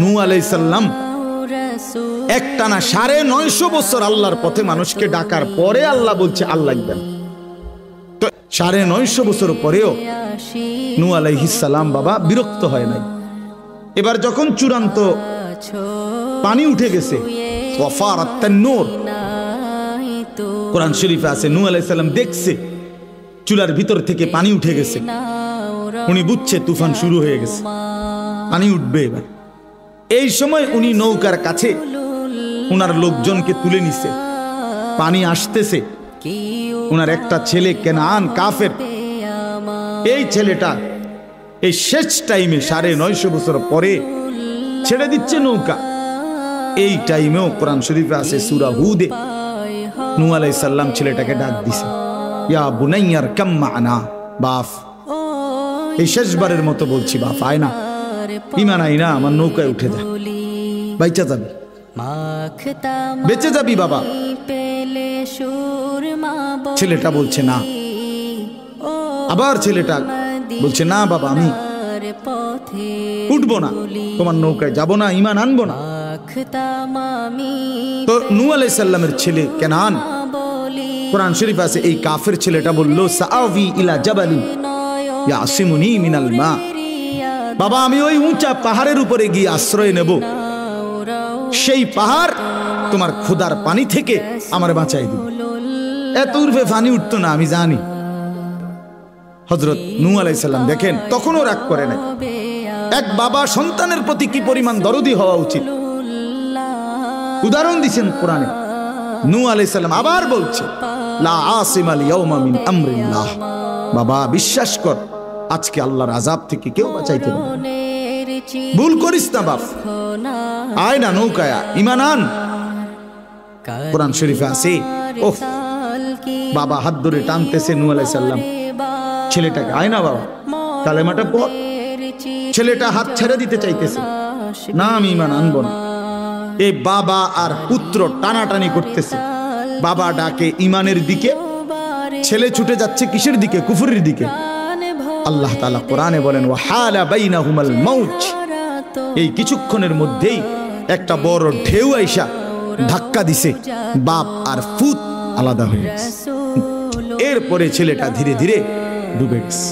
নূহ আলাইহিস সালাম একটানা 950 বছর আল্লাহর পথে মানুষকে ডাকার পরে আল্লাহ বলছে আল্লাহ লাগবেন। তো 950 বছর পরেও নূহ আলাইহিস সালাম বাবা বিরক্ত হয় নাই। এবার যখন চূড়ান্ত পানি উঠে গেছে, ওয়াফারাত তান্নুর, কোরআন শরীফে আছে নূহ আলাইহিস সালাম দেখছে চুলার ভিতর থেকে পানি উঠে গেছে। উনি বুঝছে তুফান শুরু হয়ে গেছে, পানি উঠবে এবার। এই সময় উনি নৌকার কাছে উনার লোকজনকে তুলে নিছে, পানি আসতেছে। উনার একটা ছেলে কেনান কাফের, এই ছেলেটা এই শেষ টাইমে 950 বছর পরে ছেড়ে দিচ্ছে নৌকা। এই টাইমেও কোরআন শরীফে আছে সূরা হুদে নূহ আলাইহিস সালাম ছেলেটাকে ডাক দিছে, ইয়া বুনাইয়ার কাম মা'না, বাপ এই শেষবারের মতো বলছি বাপ আয় না, ঈমান আয় না, আমার নৌকায় উঠে যা, বাইচা যাবি, বেঁচে যাবি বাবা। ছেলেটা বলছে না, আবার ছেলেটা বলছে না বাবা আমি উঠবো না, তোমার নৌকায় যাব না, ঈমান আনবো না। তো নূহ আলাইহিস সালামের ছেলে কেনান, কোরআন শরীফ আছে এই কাফের ছেলেটা বলল সাআবি ইলা জাবালি ইয়াসিমুনি মিনাল মা, বাবা আমি ওই উঁচা পাহাড়ের উপরে গিয়ে আশ্রয় নেব, সেই পাহাড় তোমার ক্ষুধার পানি থেকে আমার বাঁচাই দিবে। এত উর্ফে পানি উঠতো না আমি জানি। হযরত নূহ আলাইহিস সালাম দেখেন তখনও রাগ করে নাই। এক বাবা সন্তানের প্রতি কি পরিমাণ দরদি হওয়া উচিত, উদাহরণ দিয়েছেন কোরআনে। নূহ আলাইহিস সালাম আবার বলছে লা আসিমাল ইয়াউমা মিন আমরিল্লাহ, বাবা বিশ্বাস কর আজকে আল্লাহর আযাব থেকে কেউ বাঁচাইতে পারবে না, ভুল করিস না বাপ, আয় না নৌকায়, ঈমান আন। কোরআন শরীফে আছে ওহ বাবা হাত ধরে টানতেছে নূহ আলাইহিস সালাম ছেলেটাকে, আয় না বাবা কালেমাটা পড়। ছেলেটা হাত ছেড়ে দিতে চাইতেছে, না আমি ঈমান আনবো না। এই বাবা আর পুত্র টানাটানি করতেছে, বাবা ডাকে ঈমানের দিকে, ছেলে ছুটে যাচ্ছে কিসের দিকে, কুফরের দিকে। আল্লাহ তাআলা কোরআনে বলেন ওয়াহালা বাইনাহুমাল মাউজ, এই কিছুক্ষণের মধ্যেই একটা বড় ঢেউ আইসা ধাক্কা দিছে, বাপ আর পুত আলাদা হয়ে গেছে। এরপরে ছেলেটা ধীরে ধীরে ডুবে গেছে।